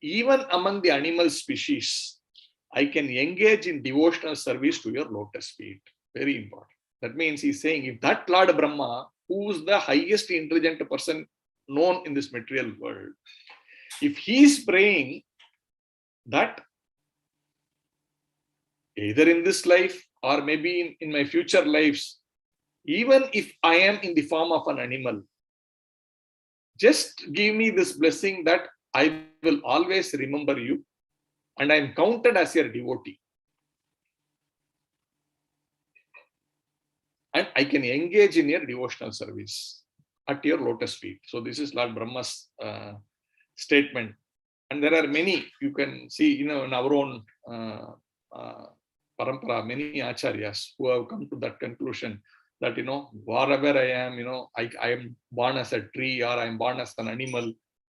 even among the animal species, I can engage in devotional service to your lotus feet. Very important. That means he's saying, if that Lord Brahma, who is the highest intelligent person known in this material world, if he is praying that either in this life or maybe in my future lives, even if I am in the form of an animal, just give me this blessing that I will always remember you and I am counted as your devotee. And I can engage in your devotional service at your lotus feet. So this is Lord Brahma's statement. And there are many, you can see, in our own parampara, many acharyas who have come to that conclusion that, wherever I am, I am born as a tree, or I am born as an animal,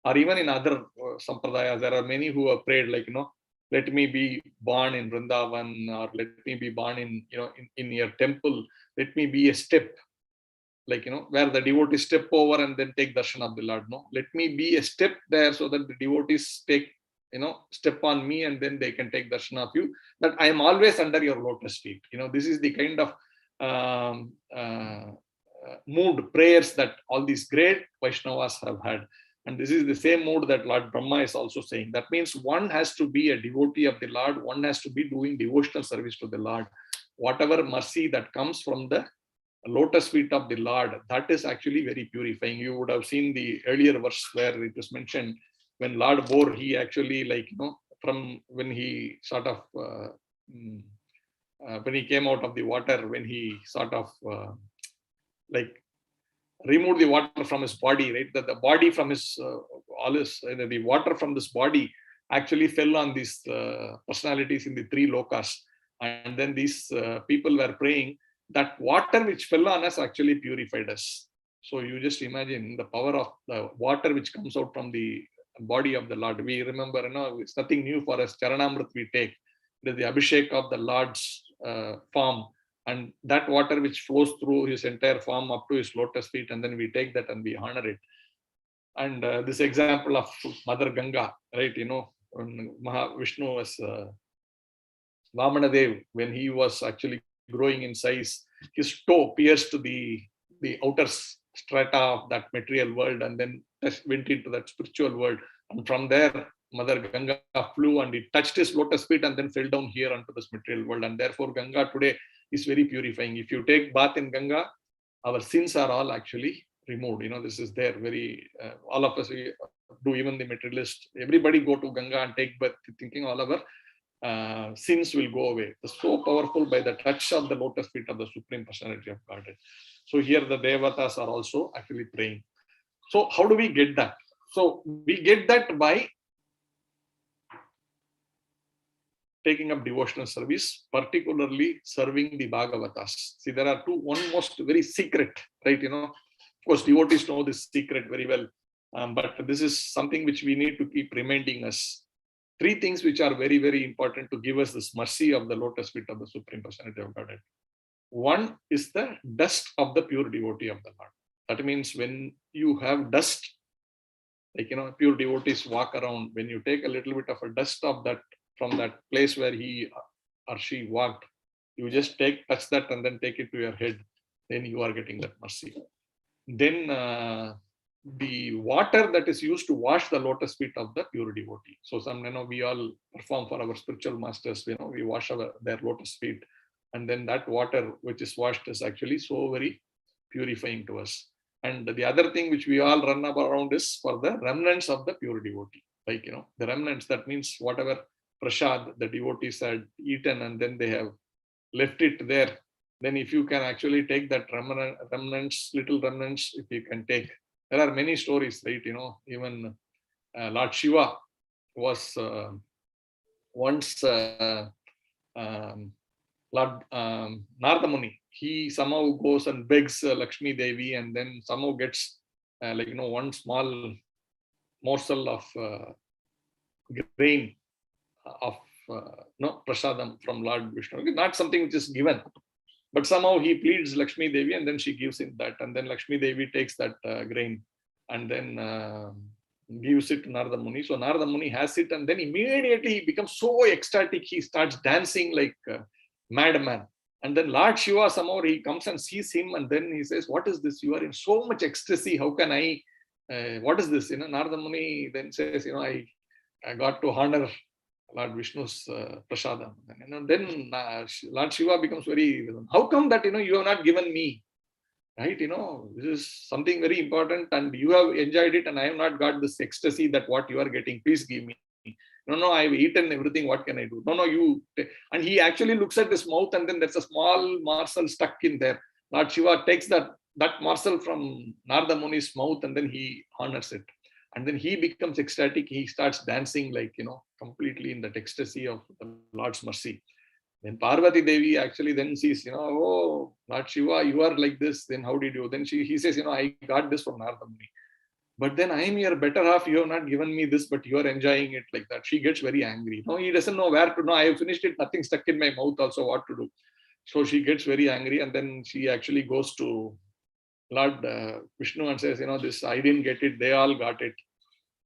or even in other sampradayas, there are many who have prayed like, let me be born in Vrindavan, or let me be born in, in your temple. Let me be a step, like, where the devotees step over and then take darshan of the Lord. No, let me be a step there so that the devotees take, step on me and then they can take darshan of you. That I am always under your lotus feet. This is the kind of mood, prayers that all these great Vaishnavas have had. And this is the same mood that Lord Brahma is also saying. That means one has to be a devotee of the Lord. One has to be doing devotional service to the Lord. Whatever mercy that comes from the lotus feet of the Lord, that is actually very purifying. You would have seen the earlier verse where it was mentioned, when Lord bore, he actually, like, from when he sort of, when he came out of the water, when he sort of like removed the water from his body, right? That the body from his, all his, the water from this body actually fell on these personalities in the three lokas. And then these people were praying that water which fell on us actually purified us. So you just imagine the power of the water which comes out from the body of the Lord. We remember, it's nothing new for us. Charanamrit we take. There's the Abhishek of the Lord's form, and that water which flows through his entire form up to his lotus feet, and then we take that and we honor it. And this example of Mother Ganga, right? When Vishnu was Vamanadev, when he was actually growing in size, his toe pierced the outer strata of that material world and then went into that spiritual world. And from there, Mother Ganga flew and it touched his lotus feet and then fell down here onto this material world. And therefore, Ganga today is very purifying. If you take bath in Ganga, our sins are all actually removed. This is there very, all of us, we do, even the materialist, everybody go to Ganga and take bath thinking all our sins will go away. It's so powerful by the touch of the lotus feet of the Supreme Personality of Godhead. So here the Devatas are also actually praying. So how do we get that? So we get that by taking up devotional service, particularly serving the Bhagavatas. See, there are two, one most very secret, right? Of course, devotees know this secret very well. But this is something which we need to keep reminding us. Three things which are very, very important to give us this mercy of the lotus feet of the Supreme Personality of Godhead. One is the dust of the pure devotee of the Lord. That means when you have dust, like, pure devotees walk around, when you take a little bit of a dust of that from that place where he or she walked, you just touch that and then take it to your head, then you are getting that mercy. Then the water that is used to wash the lotus feet of the pure devotee. So we all perform for our spiritual masters, we wash their lotus feet, and then that water which is washed is actually so very purifying to us. And the other thing which we all run around is for the remnants of the pure devotee. Like, the remnants, that means whatever prasad the devotees had eaten and then they have left it there. Then if you can actually take that remnants, little remnants, if you can take. There are many stories, right? Even Lord Shiva was once Lord Narada Muni. He somehow goes and begs Lakshmi Devi and then somehow gets one small morsel of grain of prasadam from Lord Vishnu. Not something which is given, but somehow he pleads Lakshmi Devi and then she gives him that, and then Lakshmi Devi takes that grain and then gives it to Narada Muni. So Narada Muni has it and then immediately he becomes so ecstatic, he starts dancing like a madman. And then Lord Shiva somehow he comes and sees him and then he says, "What is this? You are in so much ecstasy. How can I? What is this?" Narada Muni then says, I got to honor Lord Vishnu's prasadam. And then Lord Shiva becomes very, how come that, you have not given me? Right? This is something very important and you have enjoyed it and I have not got this ecstasy that what you are getting. Please give me. No, I've eaten everything. What can I do? No, you. And he actually looks at his mouth and then there's a small morsel stuck in there. Lord Shiva takes that morsel from Narada Muni's mouth and then he honors it. And then he becomes ecstatic. He starts dancing completely in that ecstasy of the Lord's mercy. Then Parvati Devi actually then sees, oh, Lord Shiva, you are like this. Then how did you? Then he says, I got this from Narada Muni. But then I am your better half. You have not given me this, but you are enjoying it like that. She gets very angry. No, he doesn't know where to. No, I have finished it. Nothing stuck in my mouth. Also, what to do? So she gets very angry, and then she actually goes to Lord Vishnu and says, this I didn't get it. They all got it.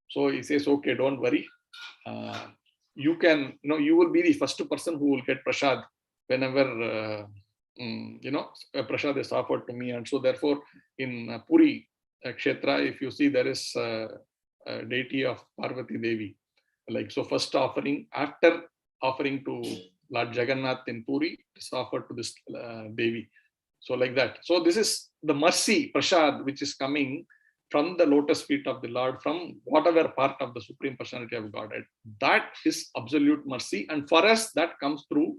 So he says, okay, don't worry. You can, you will be the first person who will get prasad whenever, prasad is offered to me. And so therefore in Puri Kshetra, if you see, there is a deity of Parvati Devi. Like, so first offering, after offering to Lord Jagannath in Puri, is offered to this Devi. So like that. So this is the mercy, prasad, which is coming from the lotus feet of the Lord, from whatever part of the Supreme Personality of Godhead. That is absolute mercy. And for us, that comes through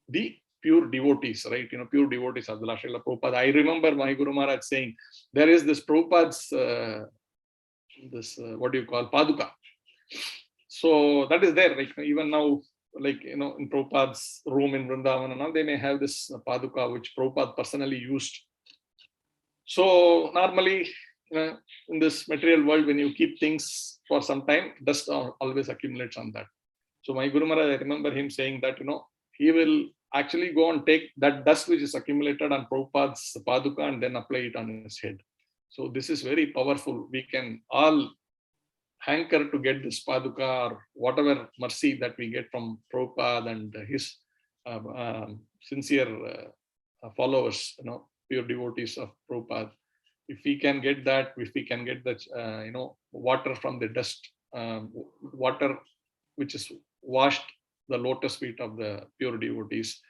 the pure devotees, right? Pure devotees of the Lord Srila Prabhupada. I remember my Guru Maharaj saying, there is this Prabhupada's, what do you call, Paduka. So that is there, like even now, like, in Prabhupada's room in Vrindavan, and now they may have this Paduka, which Prabhupada personally used. So normally, in this material world, when you keep things for some time, dust always accumulates on that. So my Guru Maharaj, I remember him saying that, he will actually go and take that dust which is accumulated on Prabhupada's Paduka and then apply it on his head. So this is very powerful. We can all hanker to get this Paduka or whatever mercy that we get from Prabhupada and his sincere followers, pure devotees of Prabhupada. If we can get that, if we can get the, water from the dust, water which is washed the lotus feet of the pure devotees,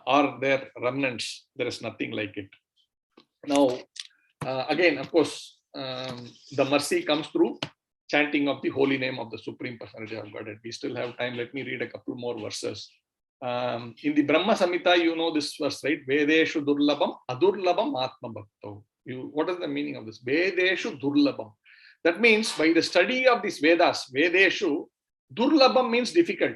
or their remnants, there is nothing like it. Now, again, of course, the mercy comes through chanting of the holy name of the Supreme Personality of Godhead. We still have time. Let me read a couple more verses. In the Brahma Samhita, this verse, right? Vedeshu durlabam adurlabam atma bhakto. What is the meaning of this? Vedeshu durlabam. That means by the study of these Vedas, Vedeshu, durlabam means difficult,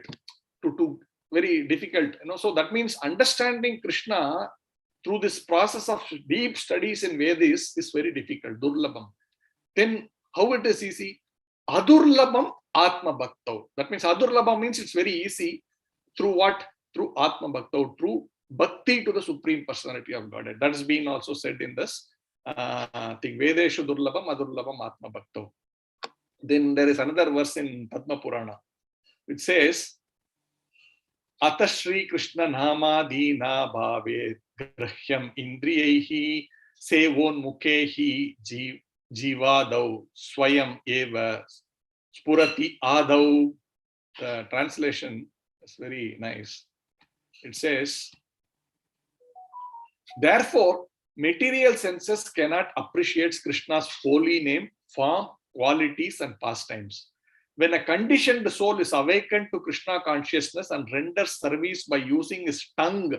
to very difficult. So that means understanding Krishna through this process of deep studies in Vedas is very difficult, durlabam. Then how it is easy? Adurlabam atma bhakto. That means adurlabam means it's very easy. Through what? Through atma bhakto, through bhakti to the Supreme Personality of Godhead. That has been also said in this thing. Vedeshu durlabam adurlabam atma bhakto. Then there is another verse in Padma Purana which says, Ata Shri Krishna Nama Dina Bhave Grahyam Indriyehi Sevon Mukhehi Jivadau Swayam Eva Spurati Adau. The translation is very nice. It says, therefore, material senses cannot appreciate Krishna's holy name, form, qualities, and pastimes. When a conditioned soul is awakened to Krishna consciousness and renders service by using his tongue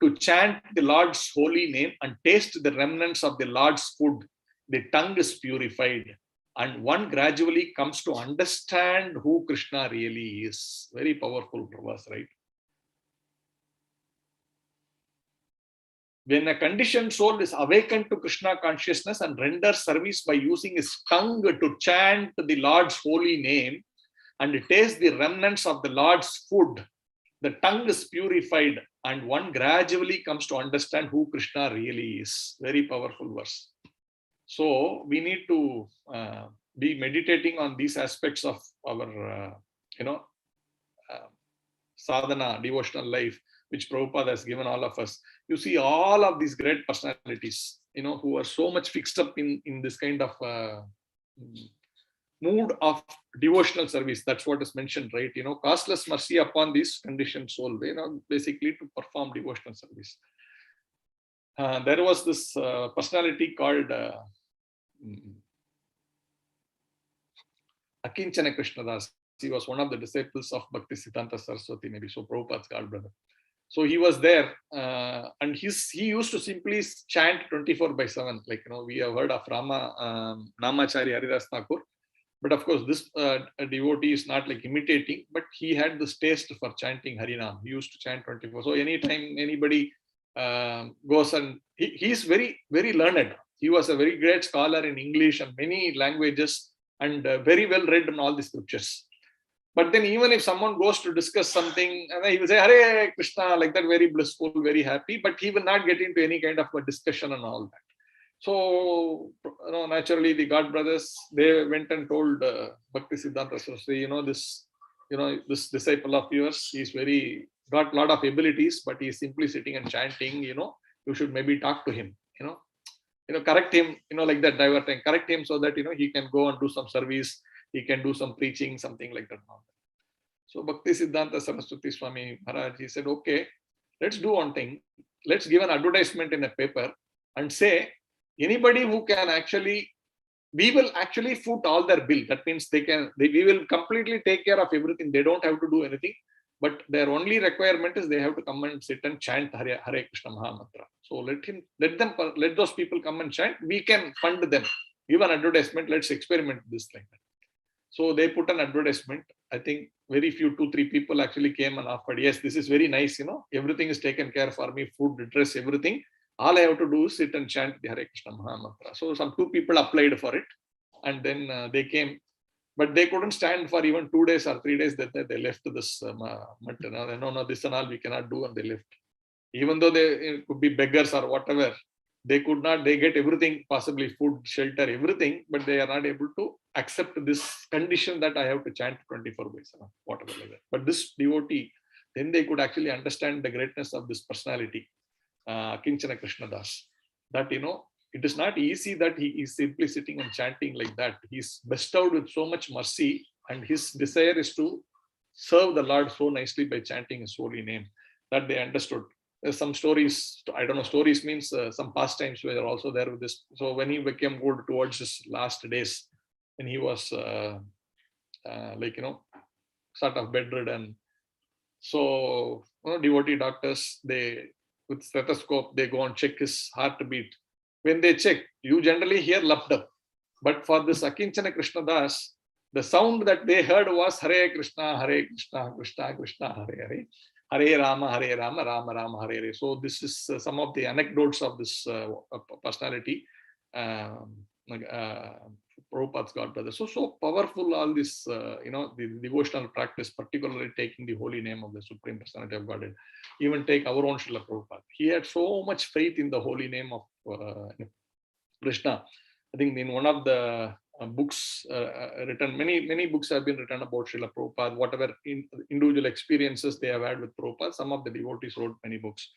to chant the Lord's holy name and taste the remnants of the Lord's food, the tongue is purified and one gradually comes to understand who Krishna really is. Very powerful verse, right? When a conditioned soul is awakened to Krishna consciousness and renders service by using his tongue to chant the Lord's holy name and taste the remnants of the Lord's food, the tongue is purified and one gradually comes to understand who Krishna really is. Very powerful verse. So we need to be meditating on these aspects of our, sadhana, devotional life, which Prabhupada has given all of us. You see all of these great personalities, who are so much fixed up in this kind of mood of devotional service. That's what is mentioned, right? Costless mercy upon this conditioned soul, basically to perform devotional service. There was this personality called Akinchana Krishnadas. He was one of the disciples of Bhakti Siddhanta Saraswati, maybe, so Prabhupada's god brother. So he was there, and he used to simply chant 24/7. Like, we have heard of Namachari Haridas Thakur, but of course this devotee is not like imitating, but he had this taste for chanting Harinam. He used to chant 24. So anytime anybody goes and he is very, very learned. He was a very great scholar in English and many languages, and very well read in all the scriptures. But then even if someone goes to discuss something, and he will say, Hare Krishna, like that, very blissful, very happy, but he will not get into any kind of a discussion and all that. So, naturally, the God brothers, they went and told Bhakti Siddhanta Saraswati, this disciple of yours, he's got a lot of abilities, but he's simply sitting and chanting, you should maybe talk to him, correct him, like that, diverting, correct him so that, he can go and do some service, he can do some preaching, something like that. So Bhakti Siddhanta Saraswati Swami Maharaj, he said, okay, let's do one thing. Let's give an advertisement in a paper and say, anybody who can we will actually foot all their bill. That means we will completely take care of everything. They don't have to do anything. But their only requirement is they have to come and sit and chant Hare Krishna Mahamantra. So let those people come and chant. We can fund them. Give an advertisement. Let's experiment this like that. So they put an advertisement. I think very few, 2-3 people actually came and offered, yes, this is very nice, everything is taken care for me, food, dress, everything. All I have to do is sit and chant the Hare Krishna Mahamantra. So some 2 people applied for it, and then they came, but they couldn't stand for even 2 days or 3 days. That they left this no, this and all we cannot do, and they left. Even though they could be beggars or whatever, they could not. They get everything, possibly food, shelter, everything, but they are not able to accept this condition that I have to chant 24/7, whatever like that. But this devotee, then they could actually understand the greatness of this personality, Kinchana Krishnadas. That it is not easy that he is simply sitting and chanting like that. He's bestowed with so much mercy, and his desire is to serve the Lord so nicely by chanting his holy name. That they understood. There's some stories, I don't know, stories means some pastimes were also there with this. So when he became old towards his last days, when he was sort of bedridden, so devotee doctors, they with stethoscope, they go and check his heartbeat. When they check, you generally hear lapdap, but for this Akinchana Krishnadas, the sound that they heard was Hare Krishna, Krishna Krishna, Hare Hare. Hare Rama, Rama Rama, Hare Hare. So this is some of the anecdotes of this personality, Prabhupada's God brother. So powerful all this, the devotional practice, particularly taking the holy name of the Supreme Personality of Godhead. Even take our own Srila Prabhupada. He had so much faith in the holy name of Krishna. I think in one of the books written, many books have been written about Srila Prabhupada, whatever individual experiences they have had with Prabhupada. Some of the devotees wrote many books.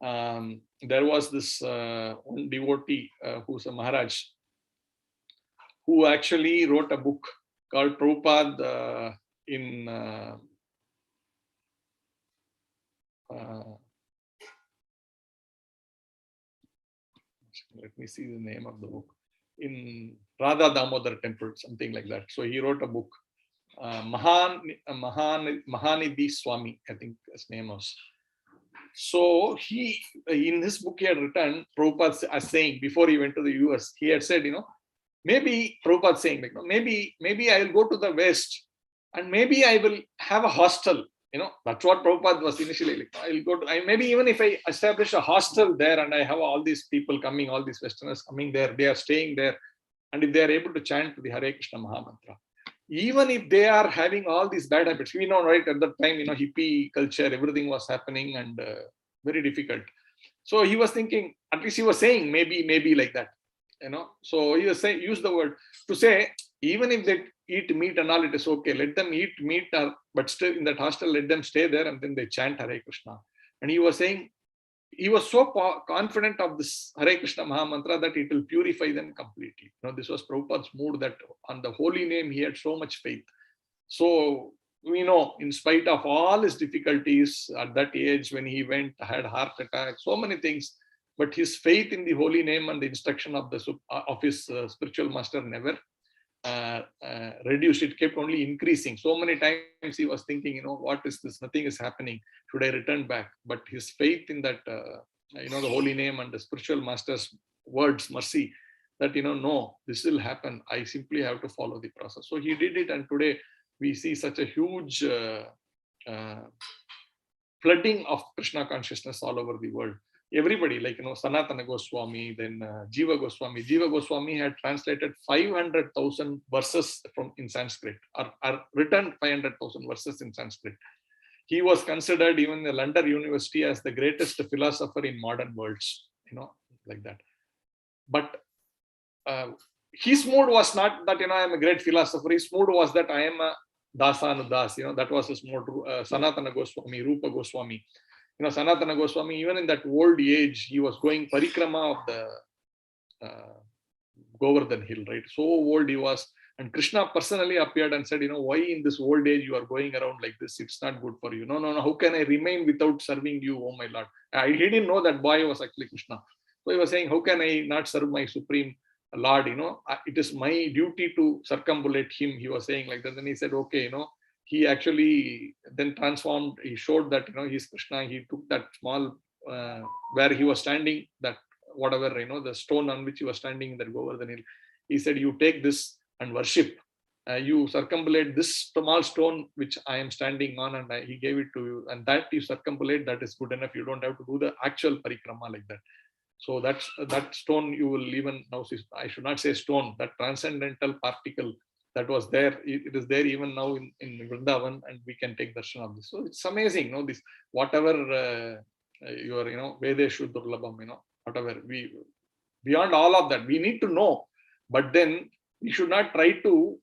There was this one devotee who's a Maharaj, who actually wrote a book called Prabhupada let me see the name of the book, in Radha Damodar temple, something like that. So he wrote a book, Mahanidhi Swami, I think his name was. So he, in his book, he had written, Prabhupada as saying, before he went to the US, he had said, maybe Prabhupada saying, like, maybe I will go to the West and maybe I will have a hostel. That's what Prabhupada was initially like. I'll go to, maybe even if I establish a hostel there and I have all these people coming, all these Westerners coming there, they are staying there. And if they are able to chant the Hare Krishna Mahamantra, even if they are having all these bad habits, we know, right, at that time, hippie culture, everything was happening and very difficult. So he was thinking, at least he was saying, maybe like that, So he was saying, use the word to say, even if they eat meat and all, it is okay. Let them eat meat, but still in that hostel, let them stay there and then they chant Hare Krishna. And he was saying, he was so confident of this Hare Krishna Mahamantra that it will purify them completely. This was Prabhupada's mood, that on the holy name, he had so much faith. So we know, in spite of all his difficulties at that age, when he went, had heart attack, so many things, but his faith in the holy name and the instruction of his spiritual master never reduced. It kept only increasing. So many times he was thinking, what is this? Nothing is happening. Should I return back? But his faith in that, the holy name and the spiritual master's words, mercy, that, no, this will happen. I simply have to follow the process. So he did it. And today we see such a huge flooding of Krishna consciousness all over the world. everybody, like, Sanatana Goswami, then Jiva Goswami. Jiva Goswami had translated 500,000 verses in Sanskrit, or written 500,000 verses in Sanskrit. He was considered even in the London University as the greatest philosopher in modern worlds, like that. But his mood was not that, I am a great philosopher. His mood was that I am a Dasanudas, that was his mood. Sanatana Goswami, Rupa Goswami. Sanatana Goswami, even in that old age, he was going parikrama of the Govardhan hill, right? So old he was. And Krishna personally appeared and said, why in this old age you are going around like this? It's not good for you. No. How can I remain without serving you, oh my Lord? He didn't know that boy was actually Krishna. So he was saying, how can I not serve my Supreme Lord? It is my duty to circumambulate him. He was saying like that. Then he said, okay, he actually then transformed. He showed that, he's Krishna. He took that small, where he was standing, that whatever, the stone on which he was standing in that Govardhan hill. He said, you take this and worship. You circumambulate this small stone which I am standing on, and he gave it to you. And that you circumambulate, that is good enough. You don't have to do the actual parikrama like that. So that stone you will even now see, I should not say stone, that transcendental particle that was there, it is there even now in Vrindavan, and we can take darshan of this. So it's amazing, this whatever your Vedeshu Durlabham, whatever beyond all of that, we need to know, but then we should not try to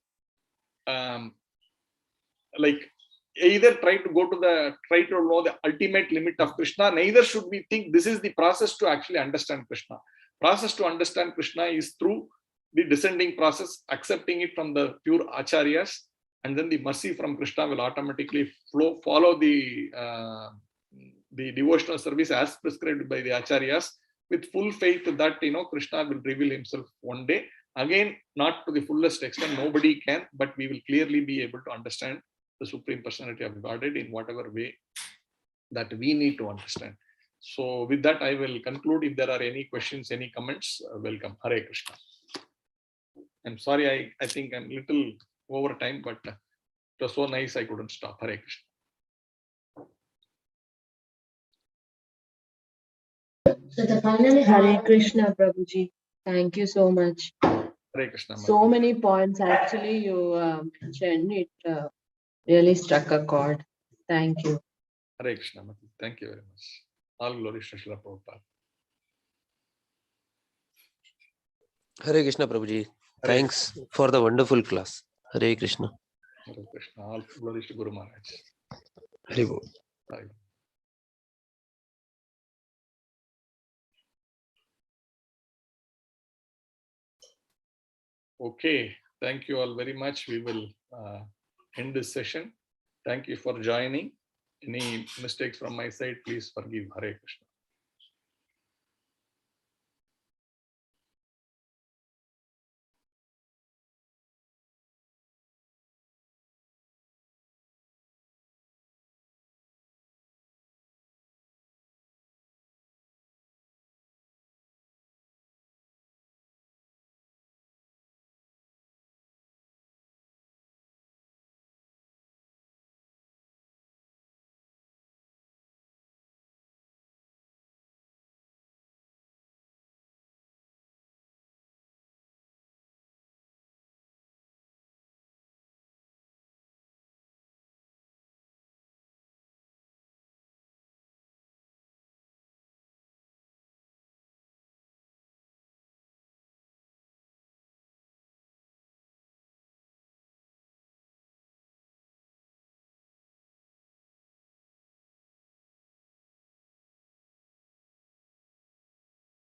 either try to know the ultimate limit of Krishna. Neither should we think this is the process to actually understand Krishna. Process to understand Krishna is through the descending process, accepting it from the pure acharyas, and then the mercy from Krishna will automatically follow the devotional service as prescribed by the acharyas, with full faith that Krishna will reveal himself one day. Again, not to the fullest extent, nobody can, but we will clearly be able to understand the Supreme Personality of Godhead in whatever way that we need to understand. So with that, I will conclude. If there are any questions, any comments, welcome. Hare Krishna. I'm sorry, I think I'm a little over time, but it was so nice I couldn't stop. Hare Krishna. Hare Krishna, Prabhuji. Thank you so much. Hare Krishna. So many points actually you mentioned. It really struck a chord. Thank you. Hare Krishna. Thank you very much. All glory to Srila Prabhupada. Hare Krishna, Prabhuji. Thanks for the wonderful class. Hare Krishna. Hare Krishna. All glory to Guru Maharaj. Hare Bol. Hare. Okay, thank you all very much. We will end this session. Thank you for joining. Any mistakes from my side, please forgive. Hare Krishna.